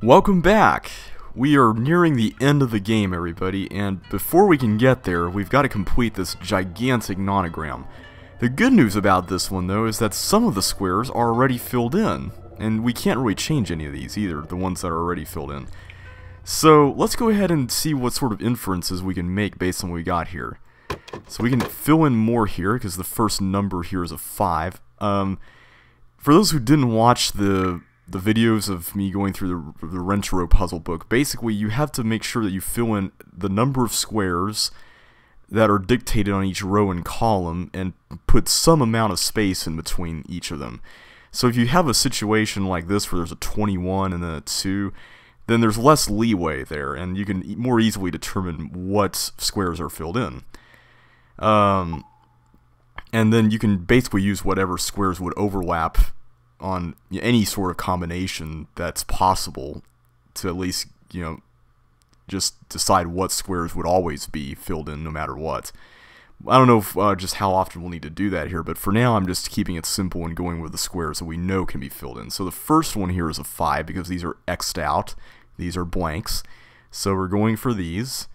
Welcome back! We are nearing the end of the game, everybody, and before we can get there, we've got to complete this gigantic nonogram. The good news about this one, though, is that some of the squares are already filled in, and we can't really change any of these either, the ones that are already filled in. So, let's go ahead and see what sort of inferences we can make based on what we got here. So we can fill in more here, because the first number here is a 5. For those who didn't watch the videos of me going through the Rentaro puzzle book, basically you have to make sure that you fill in the number of squares that are dictated on each row and column and put some amount of space in between each of them. So if you have a situation like this where there's a 21 and then a 2, then there's less leeway there and you can more easily determine what squares are filled in. And then you can basically use whatever squares would overlap on any sort of combination that's possible to at least, just decide what squares would always be filled in no matter what. I don't know if, just how often we'll need to do that here, but for now I'm just keeping it simple and going with the squares that we know can be filled in. So the first one here is a 5 because these are X'd out. These are blanks. So we're going for these.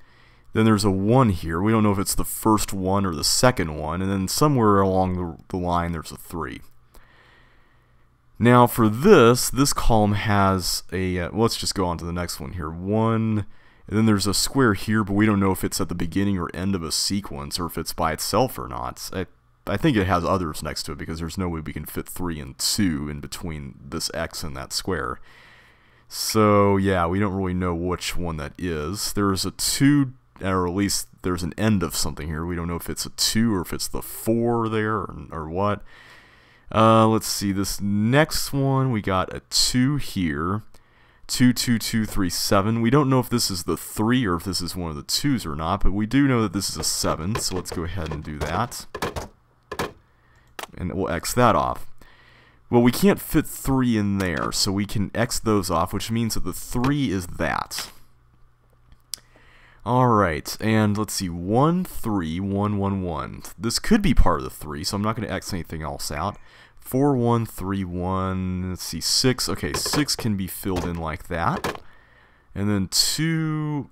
Then there's a 1 here. We don't know if it's the first one or the second one. And then somewhere along the line there's a 3. Now for this column has a, let's just go on to the next one here. 1, and then there's a square here, but we don't know if it's at the beginning or end of a sequence, or if it's by itself or not. I think it has others next to it, because there's no way we can fit 3 and 2 in between this X and that square. So yeah, we don't really know which one that is. There's a 2, or at least there's an end of something here. We don't know if it's a 2 or if it's the 4 there, or what. Let's see, this next one, we got a 2 here, 2, 2, 2, 3, 7. We don't know if this is the 3 or if this is one of the 2s or not, but we do know that this is a 7, so let's go ahead and do that. And we'll X that off. Well, we can't fit 3 in there, so we can X those off, which means that the 3 is that. Alright, and let's see, 1, 3, 1, 1, 1. This could be part of the 3, so I'm not going to X anything else out. 4, 1, 3, 1, let's see, 6. Okay, 6 can be filled in like that. And then 2,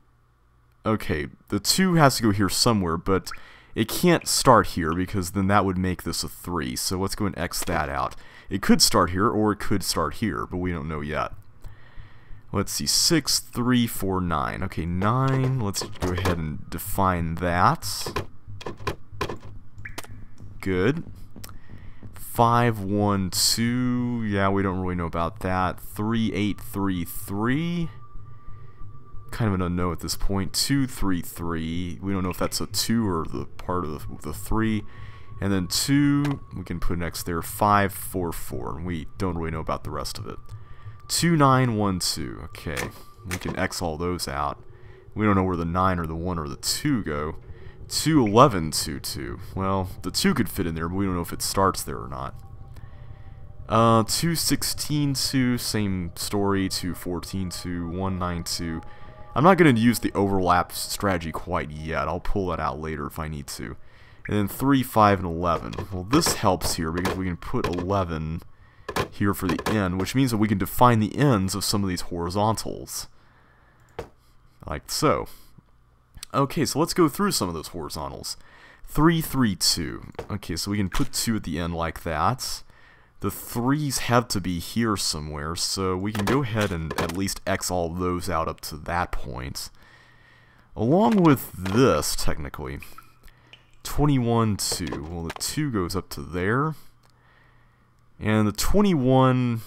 okay, the 2 has to go here somewhere, but it can't start here because then that would make this a 3. So let's go and X that out. It could start here or it could start here, but we don't know yet. Let's see, 6, 3, 4, 9. Okay, 9, let's go ahead and define that. Good. 5, 1, 2, yeah, we don't really know about that. 3, 8, 3, 3. Kind of an unknown at this point. 2, 3, 3. We don't know if that's a 2 or the part of the 3. And then 2, we can put next there. 5, 4, 4. And we don't really know about the rest of it. 2, 9, 1, 2. Okay, we can X all those out. We don't know where the 9 or the 1 or the 2 go. 2, 11, 2, 2. Well, the 2 could fit in there, but we don't know if it starts there or not. 2, 16, 2, same story. 2, 14, 2, 1, 9, 2. I'm not going to use the overlap strategy quite yet. I'll pull that out later if I need to. And then 3, 5, and 11. Well, this helps here because we can put 11 here for the end, which means that we can define the ends of some of these horizontals. Like so. Okay, so let's go through some of those horizontals. 3, 3, 2. Okay, so we can put 2 at the end like that. The 3's have to be here somewhere, so we can go ahead and at least X all those out up to that point. Along with this, technically. 21, 2. Well, the 2 goes up to there. And the 21...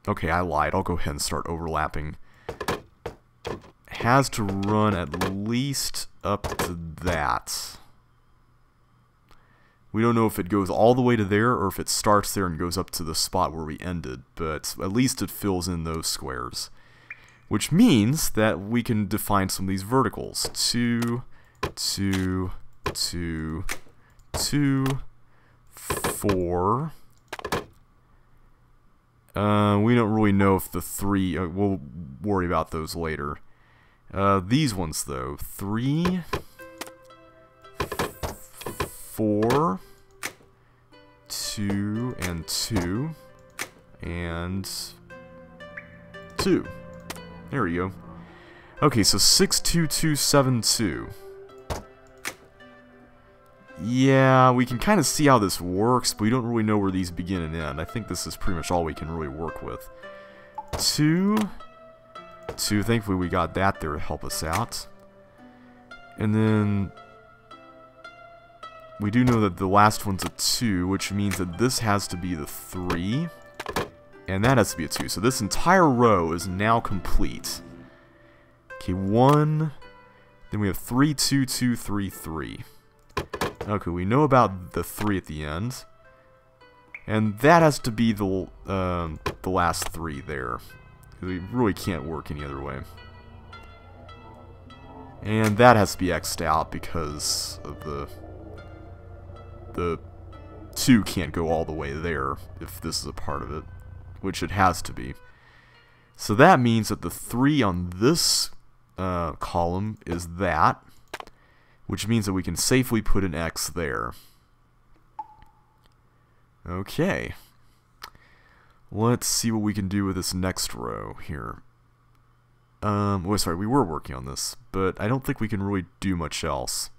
Okay, I lied. I'll go ahead and start overlapping. Has to run at least up to that. We don't know if it goes all the way to there or if it starts there and goes up to the spot where we ended, but at least it fills in those squares. Which means that we can define some of these verticals. 2, 2, 2, 2, 4... we don't really know if the 3... we'll worry about those later. These ones, though. 3, 4, 2, and 2, and 2. There we go. Okay, so 62272. Yeah, we can kind of see how this works, but we don't really know where these begin and end. I think this is pretty much all we can really work with. 2, thankfully we got that there to help us out. And then we do know that the last one's a 2, which means that this has to be the 3. And that has to be a 2. So this entire row is now complete. Okay, 1. Then we have 3, 2, 2, 3, 3. Okay, we know about the 3 at the end. And that has to be the last 3 there. We really can't work any other way. And that has to be X'd out because of the 2 can't go all the way there if this is a part of it, which it has to be. So that means that the 3 on this column is that, which means that we can safely put an X there. Okay. Let's see what we can do with this next row here. Well, sorry, we were working on this, but I don't think we can really do much else.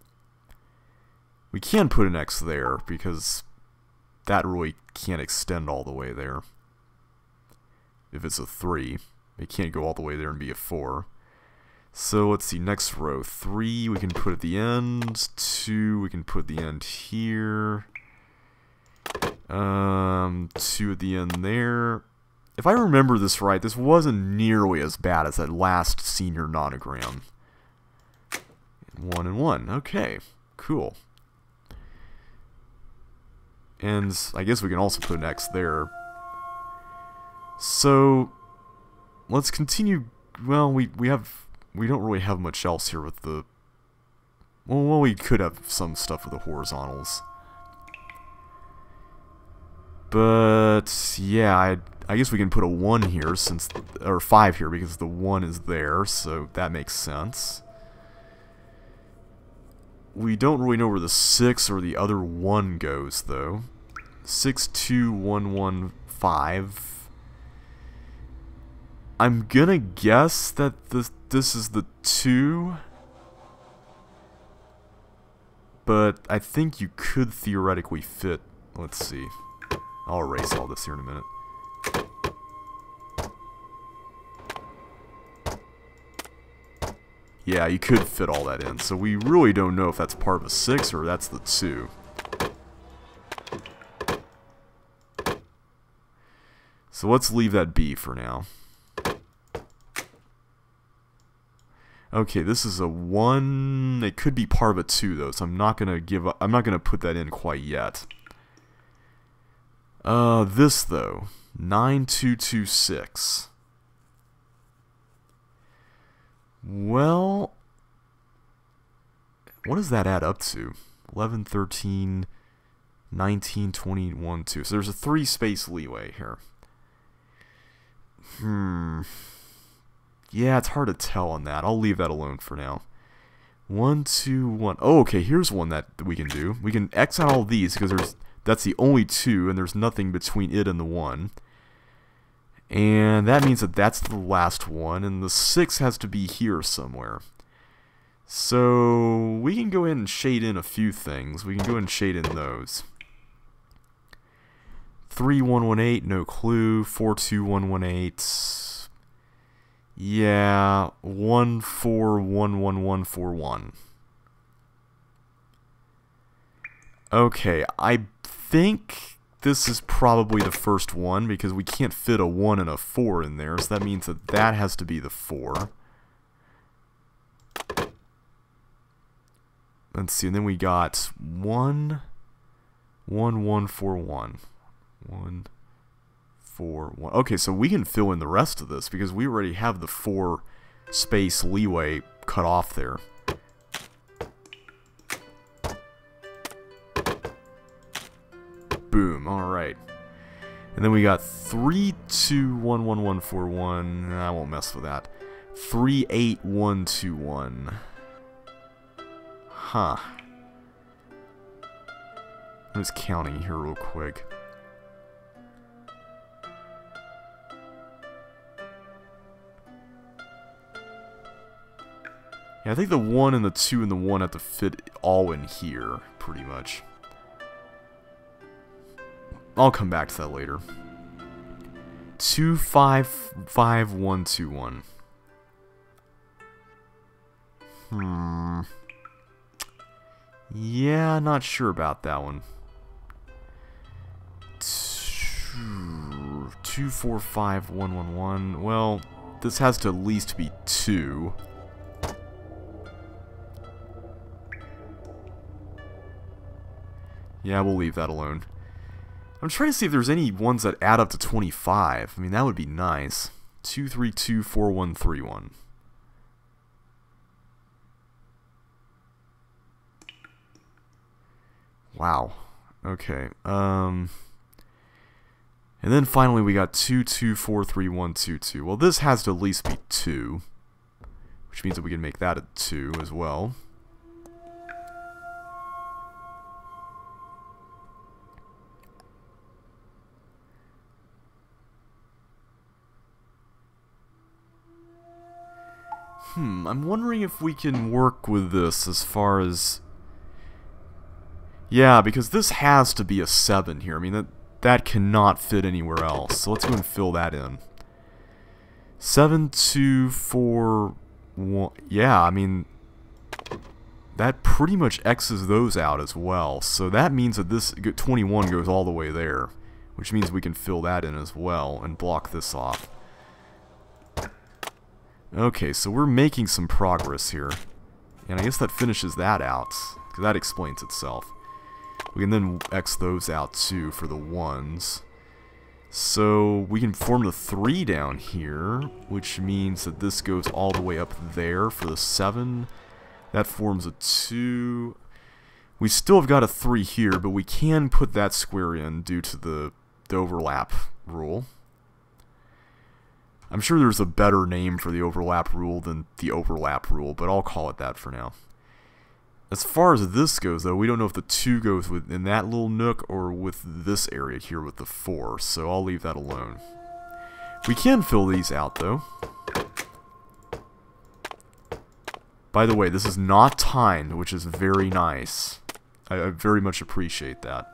We can put an X there, because that really can't extend all the way there. If it's a 3, it can't go all the way there and be a 4. So let's see, next row. 3 we can put at the end, 2 we can put at the end here. 2 at the end there. If I remember this right, this wasn't nearly as bad as that last senior nonogram. 1 and 1. Okay, cool. And I guess we can also put an X there. So let's continue. Well, we don't really have much else here with the. Well, we could have some stuff with the horizontals. But yeah, I guess we can put a 1 here since, or 5 here because the 1 is there, so that makes sense. We don't really know where the 6 or the other 1 goes though. 6, 2, 1, 1, 5. I'm gonna guess that this is the 2. But I think you could theoretically fit. Let's see. I'll erase all this here in a minute. Yeah, you could fit all that in. So we really don't know if that's part of a 6 or that's the 2. So let's leave that be for now. Okay, this is a 1. It could be part of a 2 though, so I'm not gonna give up. I'm not gonna put that in quite yet. This though, 9226. Well, what does that add up to? 11, 13, 19, 21, 2. So there's a 3 space leeway here. Yeah, it's hard to tell on that. I'll leave that alone for now. 1, 2, 1. Oh, okay, here's one that we can do. We can X out all these because that's the only 2 and there's nothing between it and the 1. And that means that that's the last one, and the 6 has to be here somewhere. So we can go ahead and shade in a few things. We can go ahead and shade in those. 3118, no clue. 42118. Yeah, 1411141. Okay, I think this is probably the first one because we can't fit a 1 and a 4 in there, so that means that that has to be the 4. Let's see, and then we got 1, 1, 1, 4, 1. 1, 4, 1. Okay, so we can fill in the rest of this because we already have the 4 space leeway cut off there. Boom, alright. And then we got 3, 2, 1, 1, 1, 4, 1. I won't mess with that. 3, 8, 1, 2, 1. Huh. I'm just counting here real quick. Yeah, I think the 1 and the 2 and the 1 have to fit all in here, pretty much. I'll come back to that later. 2, 5, 5, 1, 2, 1. Yeah, not sure about that one. 2, 4, 5, 1, 1, 1. Well, this has to at least be 2. Yeah, we'll leave that alone. I'm trying to see if there's any ones that add up to 25. I mean, that would be nice. 2, 3, 2, 4, 1, 3, 1. Wow. Okay. And then finally we got 2, 2, 4, 3, 1, 2, 2. Well, this has to at least be 2. Which means that we can make that a 2 as well. I'm wondering if we can work with this as far as... Yeah, because this has to be a 7 here. I mean, that cannot fit anywhere else. So let's go and fill that in. 7, 2, 4, 1... Yeah, I mean... That pretty much X's those out as well. So that means that this 21 goes all the way there. Which means we can fill that in as well and block this off. Okay, so we're making some progress here. And I guess that finishes that out, because that explains itself. We can then X those out too for the 1s. So we can form the 3 down here, which means that this goes all the way up there for the 7. That forms a 2. We still have got a 3 here, but we can put that square in due to the overlap rule. I'm sure there's a better name for the overlap rule than the overlap rule, but I'll call it that for now. As far as this goes, though, we don't know if the 2 goes within that little nook or with this area here with the 4, so I'll leave that alone. We can fill these out, though. By the way, this is not timed, which is very nice. I very much appreciate that.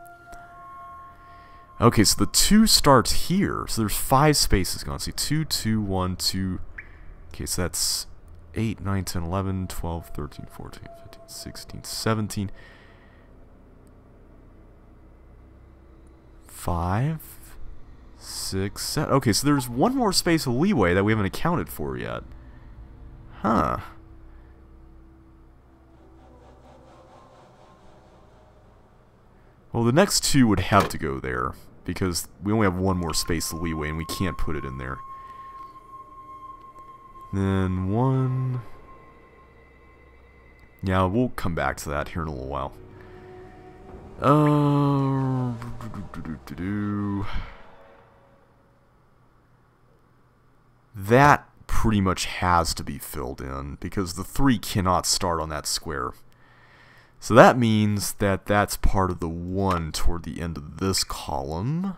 Okay, so the 2 starts here. So there's 5 spaces gone. See, 2, 2, 1, 2. Okay, so that's 8, 9, 10, 11, 12, 13, 14, 15, 16, 17. 5, 6, 7. Okay, so there's one more space of leeway that we haven't accounted for yet. Huh. Well, the next 2 would have to go there, because we only have one more space of leeway and we can't put it in there. Then 1... Yeah, we'll come back to that here in a little while. That pretty much has to be filled in, because the 3 cannot start on that square. So that means that that's part of the 1 toward the end of this column.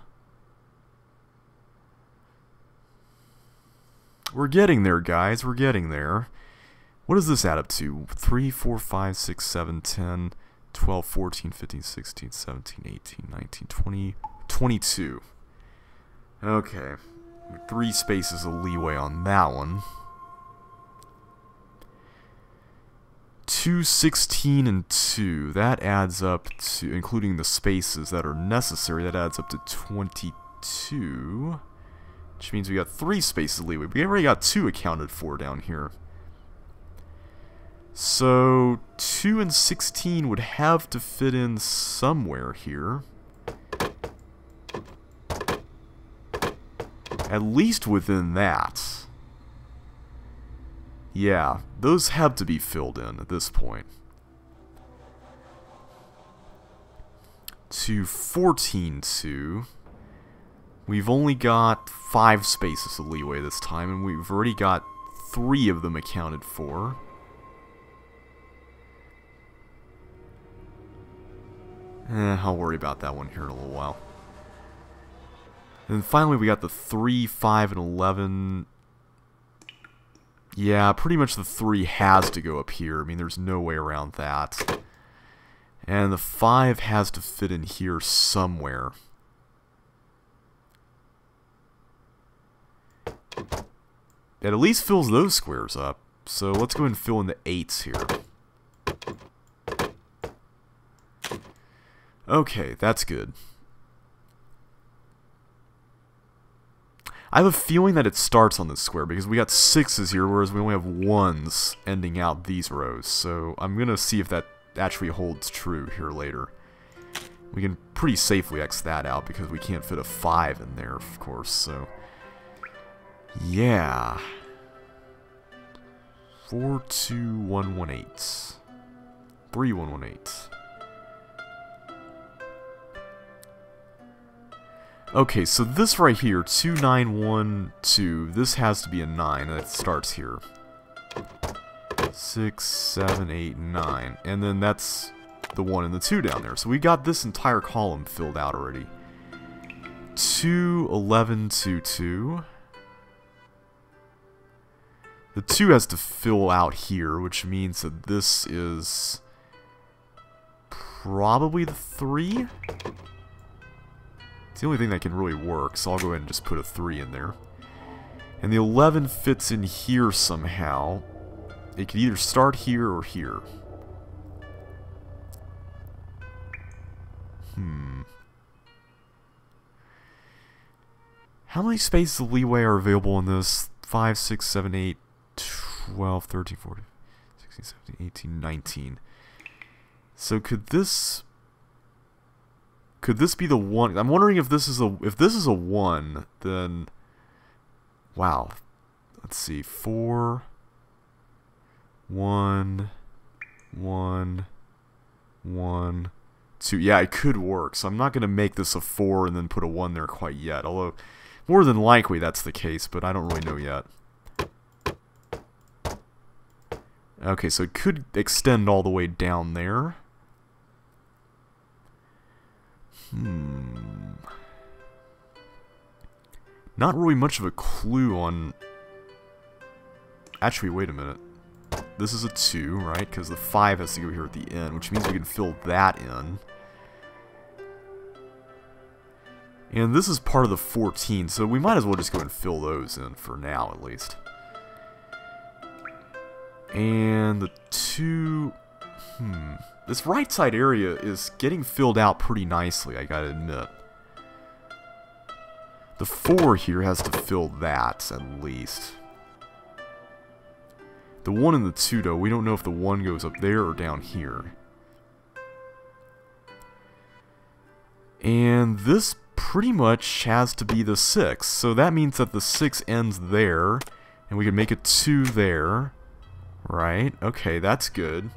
We're getting there, guys. We're getting there. What does this add up to? 3, 4, 5, 6, 7, 10, 12, 14, 15, 16, 17, 18, 19, 20, 22. Okay. 3 spaces of leeway on that one. 2, 16, and 2. That adds up to, including the spaces that are necessary, that adds up to 22. Which means we got 3 spaces of leeway. We already got 2 accounted for down here. So 2 and 16 would have to fit in somewhere here. At least within that. Yeah, those have to be filled in at this point. To 14, 2. We've only got 5 spaces of leeway this time, and we've already got 3 of them accounted for. I'll worry about that one here in a little while. And finally we got the 3, 5, and 11. Yeah, pretty much the 3 has to go up here. I mean, there's no way around that. And the 5 has to fit in here somewhere. It at least fills those squares up. So let's go ahead and fill in the 8s here. Okay, that's good. I have a feeling that it starts on this square because we got 6s here, whereas we only have 1s ending out these rows. So I'm going to see if that actually holds true here later. We can pretty safely X that out because we can't fit a 5 in there, of course. So, yeah. 42118. 3118. Okay, so this right here, 2912, this has to be a 9, and it starts here. 6, 7, 8, 9, and then that's the 1 and the 2 down there. So we got this entire column filled out already. 2, 11, 2, 2. The 2 has to fill out here, which means that this is probably the 3. It's the only thing that can really work, so I'll go ahead and just put a 3 in there. And the 11 fits in here somehow. It could either start here or here. How many spaces of leeway are available in this? 5, 6, 7, 8, 12, 13, 14, 16, 17, 18, 19. So could this be the 1? I'm wondering if this is a 1, then wow. Let's see. 4 1 1 1 2. Yeah, it could work. So I'm not going to make this a 4 and then put a 1 there quite yet. Although more than likely that's the case, but I don't really know yet. Okay, so it could extend all the way down there. Not really much of a clue on... Actually, wait a minute. This is a 2, right? Because the 5 has to go here at the end, which means we can fill that in. And this is part of the 14, so we might as well just go and fill those in for now, at least. And the 2... This right side area is getting filled out pretty nicely, I gotta admit. The 4 here has to fill that, at least. The 1 and the 2, though, we don't know if the 1 goes up there or down here. And this pretty much has to be the 6. So that means that the 6 ends there, and we can make a 2 there. Right? Okay, that's good.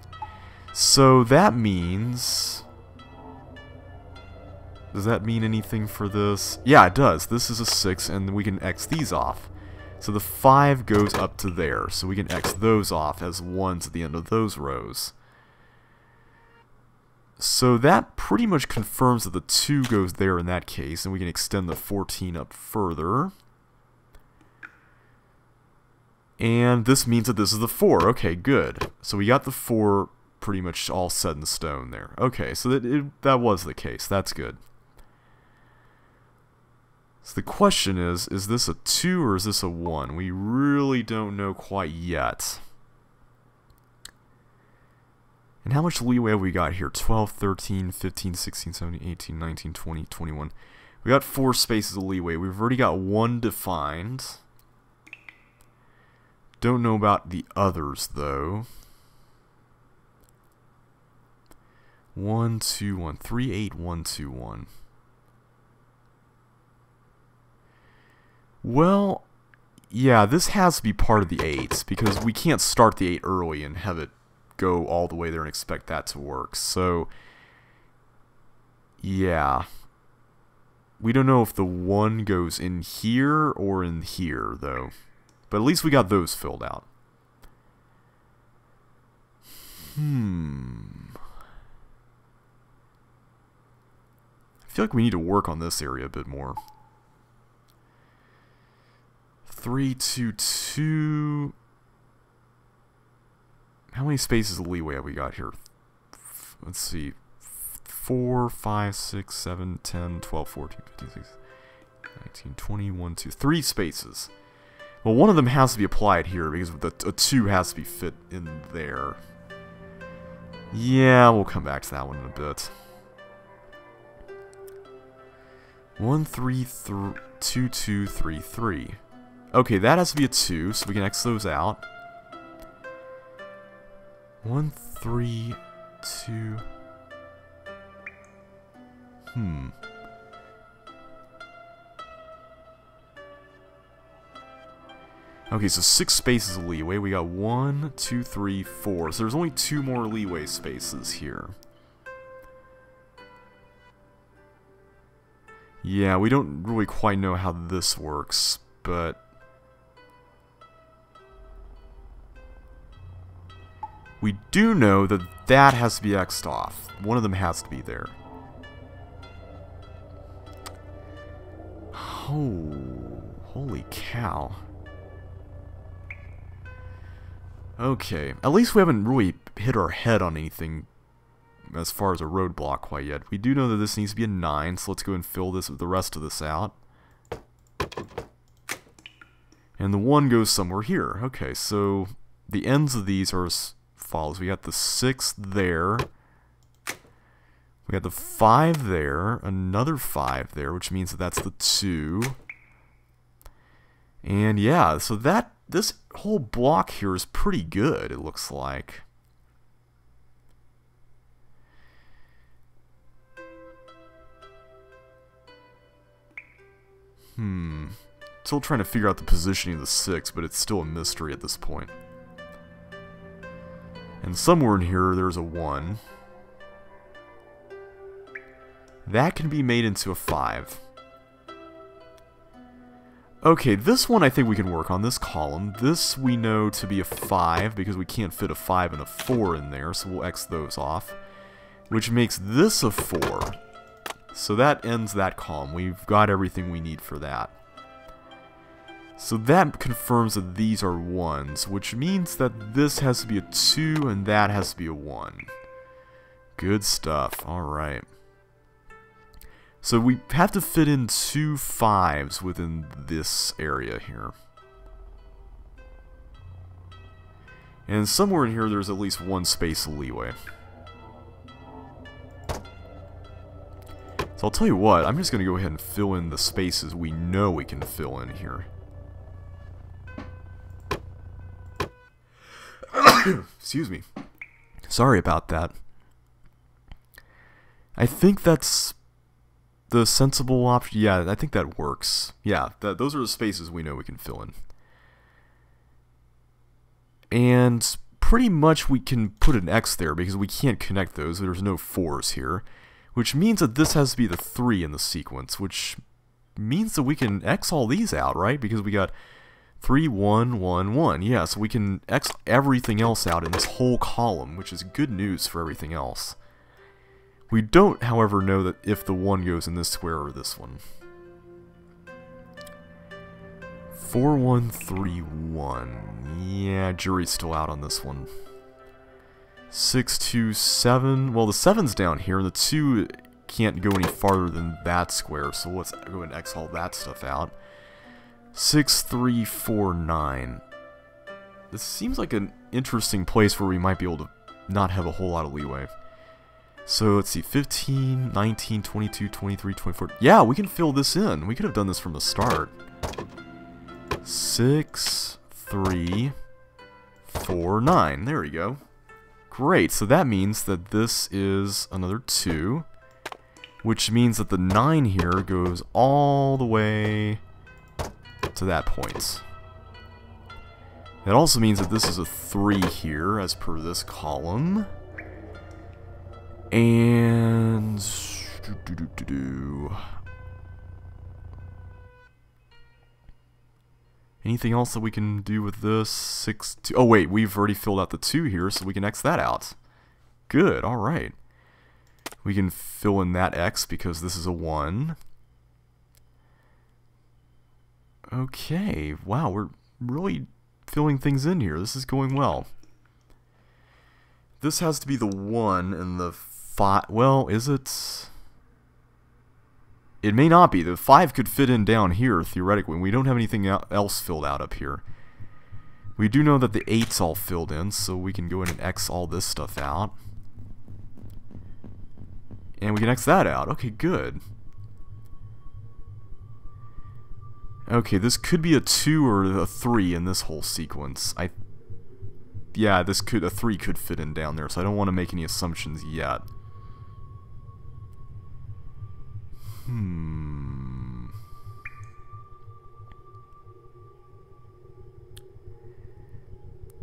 So that means... Does that mean anything for this? Yeah, it does. This is a 6, and we can X these off. So the 5 goes up to there, so we can X those off as 1s at the end of those rows. So that pretty much confirms that the 2 goes there in that case, and we can extend the 14 up further. And this means that this is the 4. Okay, good. So we got the 4 pretty much all set in stone there. Okay, so that was the case. That's good. So the question is this a 2 or is this a 1? We really don't know quite yet. And how much leeway have we got here? 12, 13, 15, 16, 17, 18, 19, 20, 21. We got 4 spaces of leeway. We've already got 1 defined. Don't know about the others, though. 1, 2, 1, 3, 8, 1, 2, 1. Well, yeah, this has to be part of the 8s, because we can't start the 8 early and have it go all the way there and expect that to work. So, yeah. We don't know if the 1 goes in here or in here, though. But at least we got those filled out. I feel like we need to work on this area a bit more. 3, 2, 2. How many spaces of leeway have we got here? Let's see. 4, 5, 6, 7, 10, 12, 14, 15, 16, 19, 20, 1, 2, 3 spaces. Well, one of them has to be applied here because a 2 has to be fit in there. Yeah, we'll come back to that one in a bit. 1, 3, 2, 2, 3, 3. Okay, that has to be a 2, so we can X those out. 1, 3, 2... Okay, so 6 spaces of leeway. We got 1, 2, 3, 4. So there's only 2 more leeway spaces here. Yeah, we don't really quite know how this works, but... we do know that that has to be X'd off. One of them has to be there. Oh, holy cow. Okay, at least we haven't really hit our head on anything as far as a roadblock quite yet. We do know that this needs to be a 9, so let's go and fill the rest of this out. And the 1 goes somewhere here. Okay, so the ends of these are as follows. We got the 6 there. We got the 5 there, another 5 there, which means that that's the 2. And yeah, so this whole block here is pretty good, it looks like. Still trying to figure out the positioning of the 6, but it's still a mystery at this point. And somewhere in here, there's a 1. That can be made into a 5. Okay, this one I think we can work on, this column. This we know to be a 5, because we can't fit a 5 and a 4 in there, so we'll X those off. Which makes this a 4. So that ends that column. We've got everything we need for that. So that confirms that these are 1s, which means that this has to be a 2 and that has to be a 1. Good stuff, alright. So we have to fit in 2 5s within this area here. And somewhere in here there's at least 1 space of leeway. So I'll tell you what, I'm just going to go ahead and fill in the spaces we know we can fill in here. Excuse me. Sorry about that. I think that's the sensible option. Yeah, I think that works. Yeah, those are the spaces we know we can fill in. And pretty much we can put an X there because we can't connect those. There's no 4s here. Which means that this has to be the 3 in the sequence, which means that we can X all these out, right? Because we got 3, 1, 1, 1. Yeah, so we can X everything else out in this whole column, which is good news for everything else. We don't, however, know that if the 1 goes in this square or this one. 4, 1, 3, 1. Yeah, jury's still out on this one. 6, 2, 7. Well, the 7's down here, and the 2 can't go any farther than that square, so let's go and X all that stuff out. 6, 3, 4, 9. This seems like an interesting place where we might be able to not have a whole lot of leeway. So let's see, 15, 19, 22, 23, 24. Yeah, we can fill this in. We could have done this from the start. 6, 3, 4, 9. There we go. Great, so that means that this is another 2, which means that the 9 here goes all the way to that point. It also means that this is a 3 here, as per this column. And... anything else that we can do with this? 6, 2... oh wait, we've already filled out the 2 here, so we can X that out. Good, alright. We can fill in that X because this is a 1. Okay, wow, we're really filling things in here. This is going well. This has to be the 1 and the 5. Well, is it? It may not be. The 5 could fit in down here, theoretically. We don't have anything else filled out up here. We do know that the 8's all filled in, so we can go in and X all this stuff out. And we can X that out. Okay, good. Okay, this could be a 2 or a 3 in this whole sequence. Yeah, a 3 could fit in down there, so I don't want to make any assumptions yet.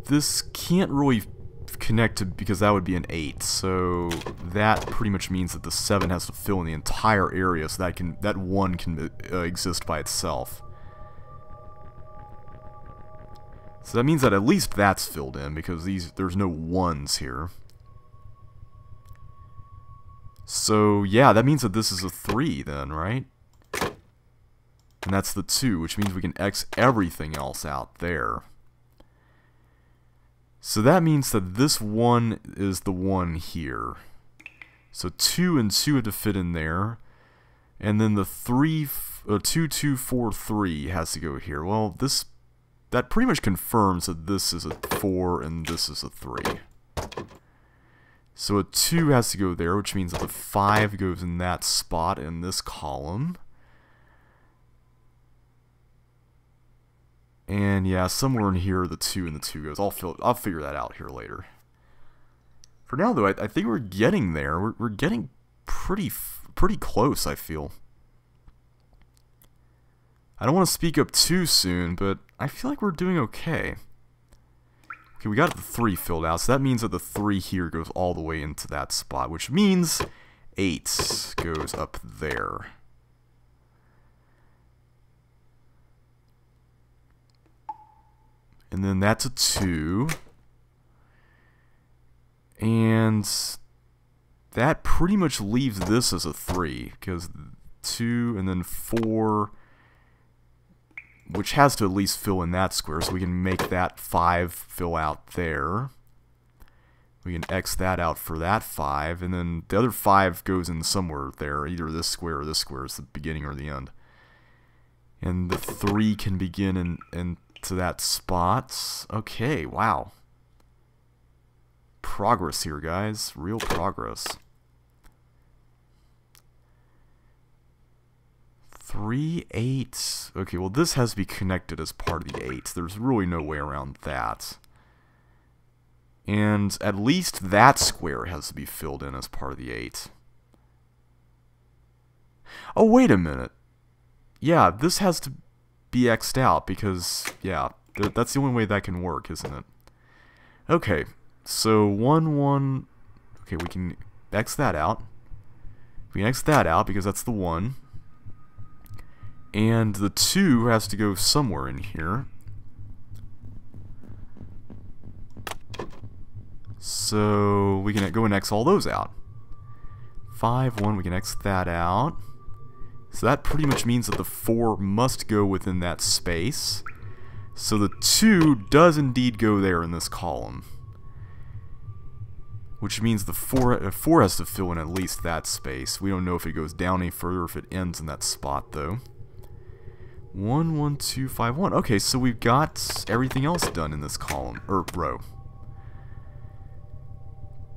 This can't really connect to, because that would be an 8, so that pretty much means that the 7 has to fill in the entire area, so that 1 can exist by itself. So that means that at least that's filled in, because there's no 1s here. So yeah, that means that this is a 3 then, right? And that's the 2, which means we can X everything else out there. So that means that this 1 is the 1 here. So 2 and 2 have to fit in there. And then the 2, 2, 4, 3 has to go here. Well, that pretty much confirms that this is a 4 and this is a 3. So a 2 has to go there, which means that the 5 goes in that spot in this column. And yeah, somewhere in here the 2 and the 2 goes. I'll figure that out here later. For now though, I think we're getting there. We're getting pretty close, I feel. I don't want to speak up too soon, but I feel like we're doing okay. Okay, we got the 3 filled out, so that means that the 3 here goes all the way into that spot, which means 8 goes up there. And then that's a 2. And that pretty much leaves this as a 3, because 2 and then 4, which has to at least fill in that square, so we can make that 5 fill out there. We can X that out for that 5, and then the other 5 goes in somewhere there, either this square or this square is the beginning or the end. And the 3 can begin into that spot. Okay, wow. Progress here, guys. Real progress. 3, 8. Okay, well this has to be connected as part of the 8. There's really no way around that. And at least that square has to be filled in as part of the 8. Oh, wait a minute. Yeah, this has to be X'd out because, yeah, that's the only way that can work, isn't it? Okay, so 1, 1... Okay, we can X that out. We can X that out because that's the 1. And the 2 has to go somewhere in here. So we can go and X all those out. 5, 1, we can X that out. So that pretty much means that the 4 must go within that space. So the 2 does indeed go there in this column. Which means the 4 has to fill in at least that space. We don't know if it goes down any further or if it ends in that spot though. 1, 1, 2, 5, 1. Okay, so we've got everything else done in this column, or row.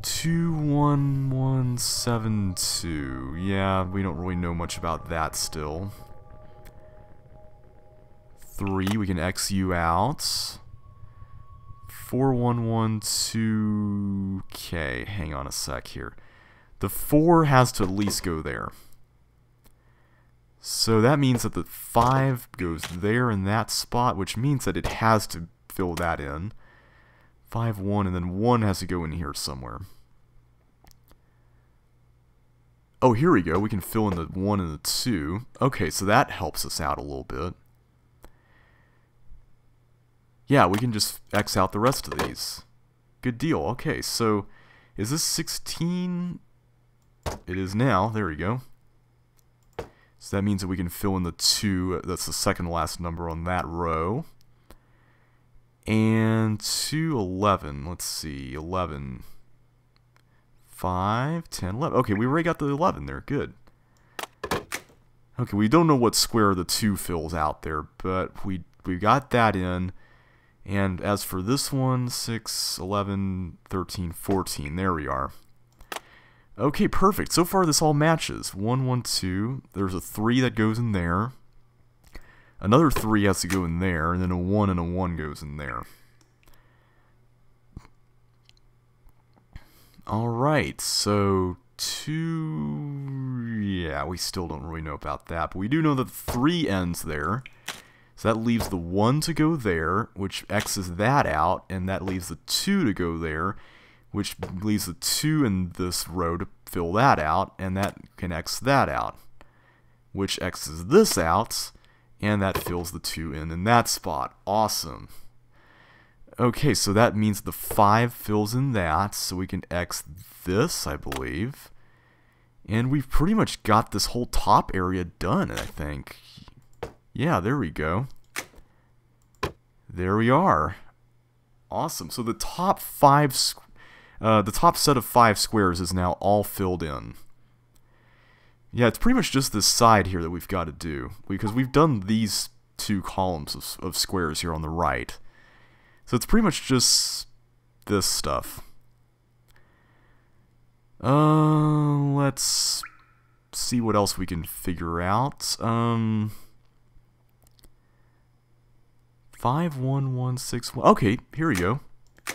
2, 1, 1, 7, 2. Yeah, we don't really know much about that still. 3, we can X you out. 4, 1, 1, 2... Okay, hang on a sec here. The 4 has to at least go there. So that means that the 5 goes there in that spot, which means that it has to fill that in. 5, 1, and then 1 has to go in here somewhere. Oh, here we go. We can fill in the 1 and the 2. Okay, so that helps us out a little bit. Yeah, we can just X out the rest of these. Good deal. Okay, so is this 16? It is now. There we go. So that means that we can fill in the 2. That's the second last number on that row. And 2, 11. Let's see. 11. 5, 10, 11. Okay, we already got the 11 there. Good. Okay, we don't know what square the 2 fills out there, but we got that in. And as for this one, 6, 11, 13, 14. There we are. Okay, perfect. So far, this all matches. 1, 1, 2. There's a 3 that goes in there. Another 3 has to go in there, and then a 1 and a 1 goes in there. Alright, so 2... Yeah, we still don't really know about that, but we do know that 3 ends there. So that leaves the 1 to go there, which X's that out, and that leaves the 2 to go there, which leaves the 2 in this row to fill that out, and that can X that out, which X's this out, and that fills the 2 in that spot. Awesome. Okay, so that means the 5 fills in that, so we can X this, I believe. And we've pretty much got this whole top area done, I think. Yeah, there we go. There we are. Awesome. So the top set of 5 squares is now all filled in. Yeah, it's pretty much just this side here that we've got to do, because we've done these 2 columns of squares here on the right. So it's pretty much just this stuff. Let's see what else we can figure out. 5, 1, 1, 6, 1. Okay, here we go.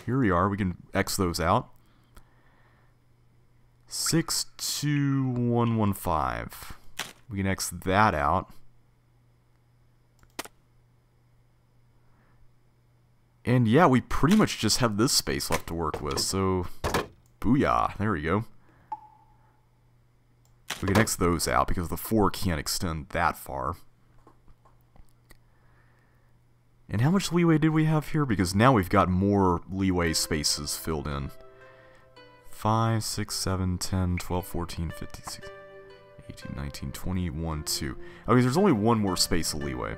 Here we are. We can X those out. 6, 2, 1, 1, 5. We can X that out. And yeah, we pretty much just have this space left to work with, so booyah, there we go. We can X those out because the 4 can't extend that far. And how much leeway did we have here? Because now we've got more leeway spaces filled in. 5, 6, 7, 10, 12, 14, 15, 16, 18, 19, 20, 1, 2. Okay, there's only one more space of leeway.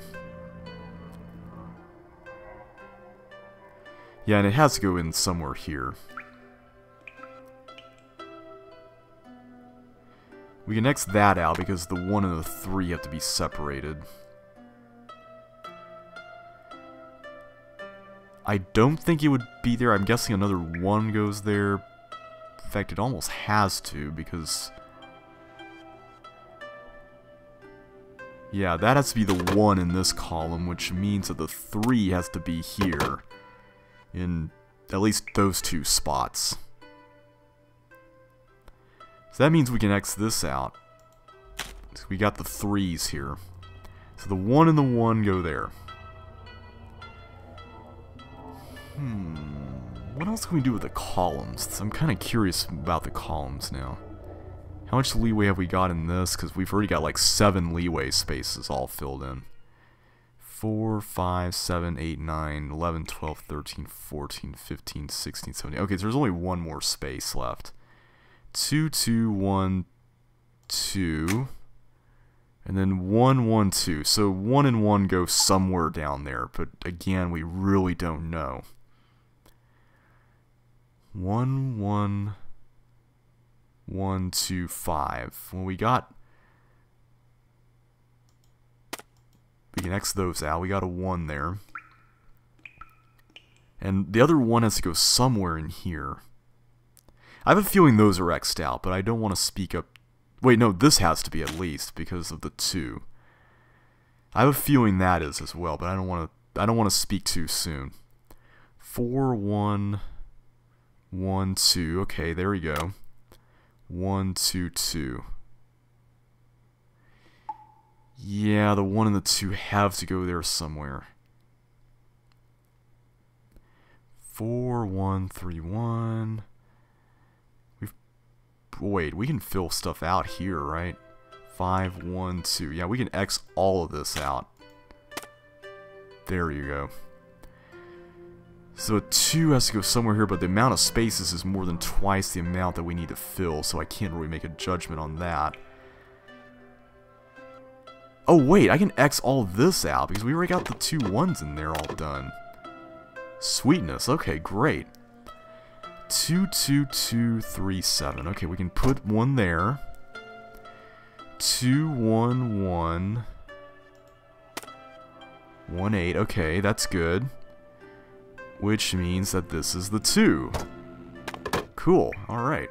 Yeah, and it has to go in somewhere here. We can X that out because the 1 and the 3 have to be separated. I don't think it would be there. I'm guessing another 1 goes there. In fact, it almost has to because... Yeah, that has to be the 1 in this column, which means that the 3 has to be here. In at least those 2 spots. So that means we can X this out. So we got the 3s here. So the 1 and the 1 go there. What else can we do with the columns? So I'm kind of curious about the columns now. How much leeway have we got in this? Because we've already got like 7 leeway spaces all filled in. 4, 5, 7, 8, 9, 11, 12, 13, 14, 15, 16, 17. Okay, so there's only 1 more space left. 2, 2, 1, 2. And then 1, 1, 2. So 1 and 1 go somewhere down there. But again, we really don't know. 1, 1, 1, 2, 5. Well, we got... We can X those out. We got a 1 there. And the other 1 has to go somewhere in here. I have a feeling those are X'd out, but I don't want to speak up... Wait, no, this has to be at least because of the 2. I have a feeling that is as well, but I don't want to speak too soon. 4, 1, 1, 2. Okay, there we go. 1, 2, 2. Yeah, the 1 and the 2 have to go there somewhere. 4, 1, 3, 1. Wait, we can fill stuff out here, right? 5, 1, 2. Yeah, we can X all of this out. There you go. So a 2 has to go somewhere here, but the amount of spaces is more than twice the amount that we need to fill, so I can't really make a judgment on that. Oh wait, I can X all this out, because we already got the 2 1s in there all done. Sweetness, okay, great. 22237. Okay, we can put one there. 21118. Okay, that's good. Which means that this is the 2. Cool. All right.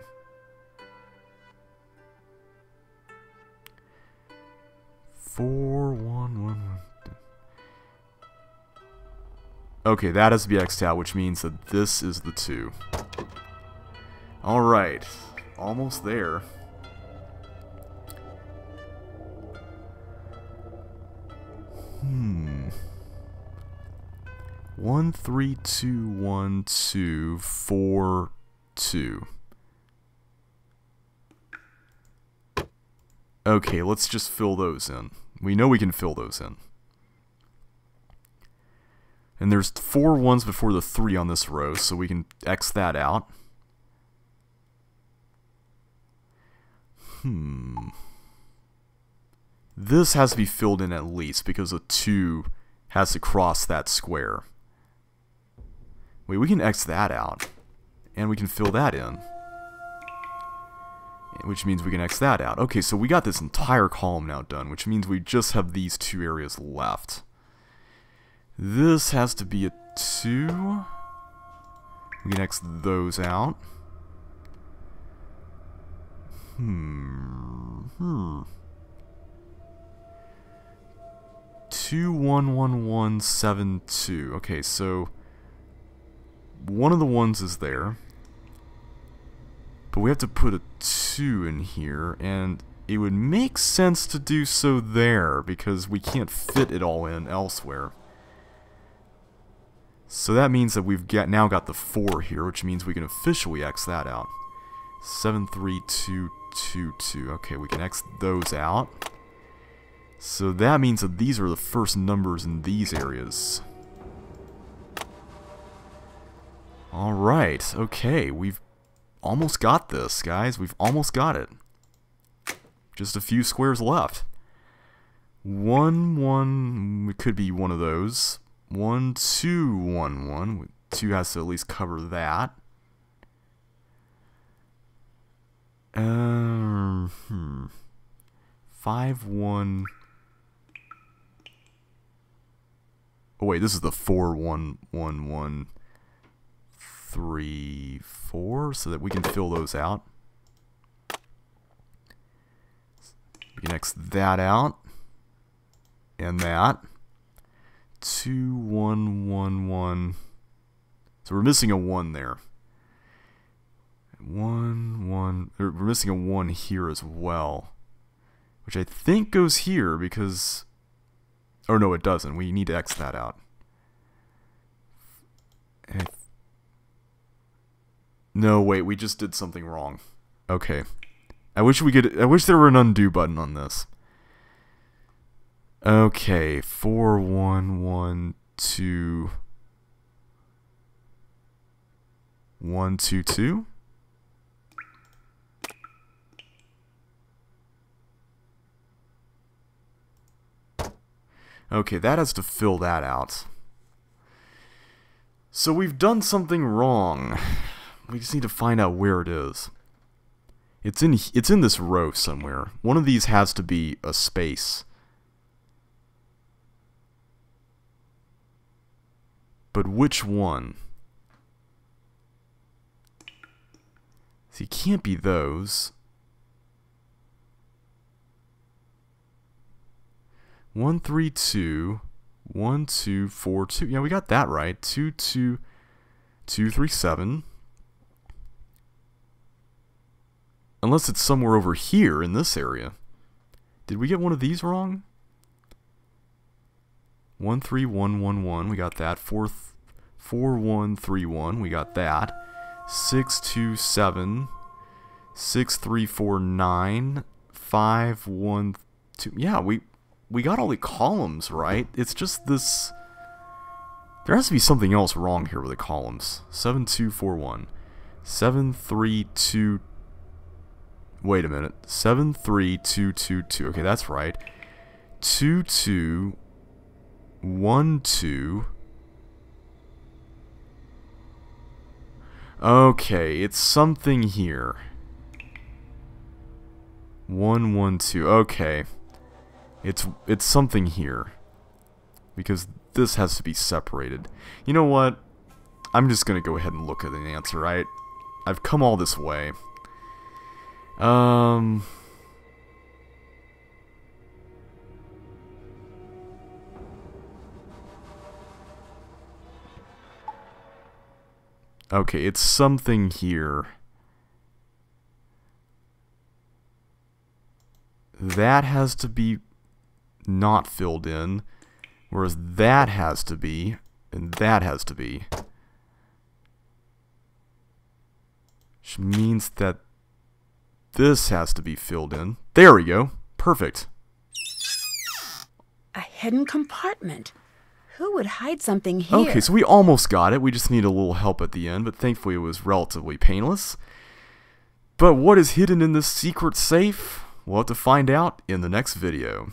Four, one. Okay, that has to be X'd out, which means that this is the 2. Alright, almost there. One, 3, 2, 1, 2, 4, 2. Okay, let's just fill those in. We know we can fill those in. And there's 4 ones before the 3 on this row, so we can X that out. This has to be filled in at least, because a 2 has to cross that square. Wait, we can X that out. And we can fill that in. Which means we can X that out. Okay, so we got this entire column now done, which means we just have these 2 areas left. This has to be a 2. We can X those out. 211172. Okay, so one of the ones is there. But we have to put a 2 in here, and it would make sense to do so there, because we can't fit it all in elsewhere. So that means that we've now got the 4 here, which means we can officially X that out. 73222. Okay, we can X those out. So that means that these are the first numbers in these areas. Alright, okay, we've almost got this, guys. We've almost got it. Just a few squares left. 1, it could be one of those. 1, 2, 1, 1. 2 has to at least cover that. 5, 1. Oh wait, this is the 4, 1, 1, 1, 3, 4, so that we can fill those out. We can X that out. And that. 2, 1, 1, 1. So we're missing a 1 there. 1, 1. We're missing a 1 here as well. Which I think goes here because... Oh no, it doesn't. We need to X that out. No, wait, we just did something wrong. Okay. I wish there were an undo button on this. Okay, 4, 1, 1, 2, 1, 2, 2. Okay, that has to fill that out. So we've done something wrong. We just need to find out where it is. It's in this row somewhere. One of these has to be a space. But which one? See, it can't be those. 1, 3, 2, 1, 2, 4, 2. Yeah, we got that right. 2, 2, 2, 3, 7. Unless it's somewhere over here in this area. Did we get one of these wrong? 1, 3, 1, 1, 1. We got that. 4, 1, 3, 1. We got that. 6, 2, 7. 6, 3, 4, 9. 5, 1, 2. Yeah, we got all the columns right. It's just this... There has to be something else wrong here with the columns. 7, 2, 4, 1. 7, 3, 2... Wait a minute. 7, 3, 2, 2, 2. Okay, that's right. 2, 2... 1, 2... Okay, it's something here. 1, 1, 2. Okay. It's something here. Because this has to be separated. You know what? I'm just gonna go ahead and look at an answer, right? I've come all this way. Okay, it's something here. That has to be not filled in, whereas that has to be, and that has to be. Which means that this has to be filled in. There we go. Perfect. A hidden compartment. Who would hide something here? Okay, so we almost got it. We just need a little help at the end, but thankfully it was relatively painless. But what is hidden in this secret safe? We'll have to find out in the next video.